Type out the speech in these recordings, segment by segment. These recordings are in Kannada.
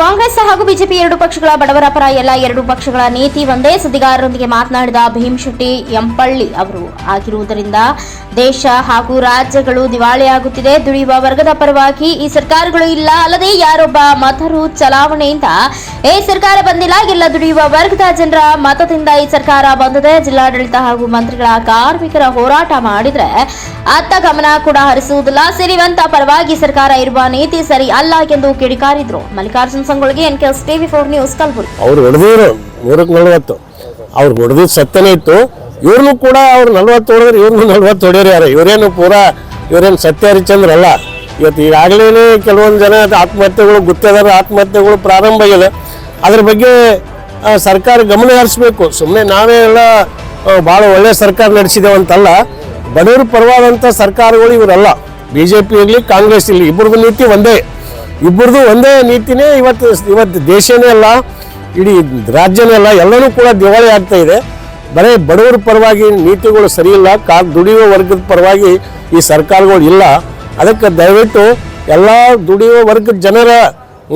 ಕಾಂಗ್ರೆಸ್ ಹಾಗೂ ಬಿಜೆಪಿ ಎರಡು ಪಕ್ಷಗಳ ಬಡವರ ಪರ ಎಲ್ಲ ಎರಡು ಪಕ್ಷಗಳ ನೀತಿ ಒಂದೇ. ಸುದ್ದಿಗಾರರೊಂದಿಗೆ ಮಾತನಾಡಿದ ಭೀಮಶೆಟ್ಟಿ ಯಂಪಳ್ಳಿ ಅವರು, ಆಗಿರುವುದರಿಂದ ದೇಶ ಹಾಗೂ ರಾಜ್ಯಗಳು ದಿವಾಳಿಯಾಗುತ್ತಿದೆ. ದುಡಿಯುವ ವರ್ಗದ ಪರವಾಗಿ ಈ ಸರ್ಕಾರಗಳು ಇಲ್ಲ. ಅಲ್ಲದೆ ಯಾರೊಬ್ಬ ಮತರು ಚಲಾವಣೆಯಿಂದ ಈ ಸರ್ಕಾರ ಬಂದಿಲ್ಲ. ಎಲ್ಲ ದುಡಿಯುವ ವರ್ಗದ ಜನರ ಮತದಿಂದ ಈ ಸರ್ಕಾರ ಬಂದಿದೆ. ಜಿಲ್ಲಾಡಳಿತ ಹಾಗೂ ಮಂತ್ರಿಗಳ ಕಾರ್ಮಿಕರ ಹೋರಾಟ ಮಾಡಿದ್ರೆ ಅತ್ತ ಗಮನ ಕೂಡ ಹರಿಸುವುದಿಲ್ಲ. ಸಿರಿವಂತ ಪರವಾಗಿ ಸರ್ಕಾರ ಇರುವ ನೀತಿ ಸರಿ ಅಲ್ಲ ಎಂದು ಕಿಡಿಕಾರಿದ್ರು. Mallikarjun Sangolgi, NKS TV4 news, Kalaburagi. ಅವ್ರು ಹೊಡೆದಿದ್ರು 140, ಅವ್ರು ಹೊಡೆದಿದ್ದು ಸತ್ಯನೇ ಇತ್ತು. ಇವ್ರನ್ನು ಕೂಡ ಅವ್ರು 40 ಹೊಡೆದ್ರೆ ಇವ್ರನ್ನು 40 ಹೊಡೆಯೋರು ಯಾರು? ಇವರೇನು ಸತ್ಯ ಹರಿಚಂದ್ರ ಅಲ್ಲ. ಇವತ್ತು ಈಗಾಗಲೇ ಕೆಲವೊಂದು ಜನ ಆತ್ಮಹತ್ಯೆಗಳು ಗುತ್ತಿಗೆದಾರ ಆತ್ಮಹತ್ಯೆಗಳು ಪ್ರಾರಂಭ ಆಗಿದೆ. ಅದ್ರ ಬಗ್ಗೆ ಸರ್ಕಾರ ಗಮನ ಹರಿಸಬೇಕು. ಸುಮ್ಮನೆ ನಾವೇ ಎಲ್ಲ ಭಾಳ ಒಳ್ಳೆಯ ಸರ್ಕಾರ ನಡೆಸಿದೇವಂತಲ್ಲ. ಬಡವರ ಪರವಾದಂಥ ಸರ್ಕಾರಗಳು ಇವರಲ್ಲ. BJP ಇರಲಿ, ಕಾಂಗ್ರೆಸ್ ಇರಲಿ, ಇಬ್ಬರದು ನೀತಿ ಒಂದೇ. ಇಬ್ಬರದು ಒಂದೇ ನೀತಿನೇ ಇವತ್ತು ದೇಶನೇ ಅಲ್ಲ, ಇಡೀ ರಾಜ್ಯನೇ ಅಲ್ಲ, ಎಲ್ಲನೂ ಕೂಡ ದಿವಾಳಿ ಆಗ್ತಾ ಇದೆ. ಬರೀ ಬಡವರ ಪರವಾಗಿ ನೀತಿಗಳು ಸರಿ ಇಲ್ಲ. ದುಡಿಯುವ ವರ್ಗದ ಪರವಾಗಿ ಈ ಸರ್ಕಾರಗಳು ಇಲ್ಲ. ಅದಕ್ಕೆ ದಯವಿಟ್ಟು ಎಲ್ಲ ದುಡಿಯುವ ವರ್ಗದ ಜನರ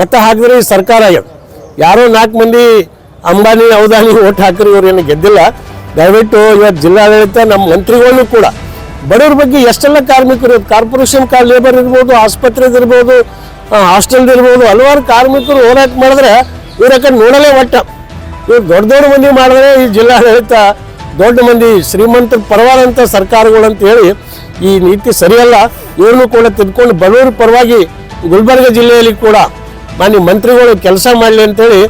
ಮತ ಹಾಕಿದ್ರೆ ಈ ಸರ್ಕಾರ ಆಗ್ಯದ. ಯಾರೋ 4 ಮಂದಿ ಅಂಬಾನಿ ಔದಾನಿ ಓಟ್ ಹಾಕಿದ್ರೆ ಇವರೇನು ಗೆದ್ದಿಲ್ಲ. ದಯವಿಟ್ಟು ಇವತ್ತು ಜಿಲ್ಲಾಡಳಿತ, ನಮ್ಮ ಮಂತ್ರಿಗಳು ಕೂಡ ಬಡವ್ರ ಬಗ್ಗೆ ಎಷ್ಟೆಲ್ಲ ಕಾರ್ಮಿಕರು, ಕಾರ್ಪೊರೇಷನ್ ಲೇಬರ್ ಇರ್ಬೋದು, ಆಸ್ಪತ್ರೆದಿರ್ಬೋದು, ಹಾಸ್ಟೆಲ್ದಿರ್ಬೋದು, ಹಲವಾರು ಕಾರ್ಮಿಕರು ಹೋರಾಟ ಮಾಡಿದ್ರೆ ಇವ್ರ ಕಡೆ ನೋಡಲೇ ಒಟ್ಟ. ಇವ್ರು ದೊಡ್ಡ ಮಂದಿ ಮಾಡಿದ್ರೆ ಈ ಜಿಲ್ಲಾಡಳಿತ ದೊಡ್ಡ ಮಂದಿ ಶ್ರೀಮಂತರ ಪರವಾದಂಥ ಸರ್ಕಾರಗಳು ಅಂತ ಹೇಳಿ ಈ ನೀತಿ ಸರಿಯಲ್ಲ. ಇವ್ರನ್ನೂ ಕೂಡ ತಿದ್ಕೊಂಡು ಬಡವರ ಪರವಾಗಿ ಗುಲ್ಬರ್ಗ ಜಿಲ್ಲೆಯಲ್ಲಿ ಕೂಡ ಮಾನ್ಯ ಮಂತ್ರಿಗಳು ಕೆಲಸ ಮಾಡಲಿ ಅಂತೇಳಿ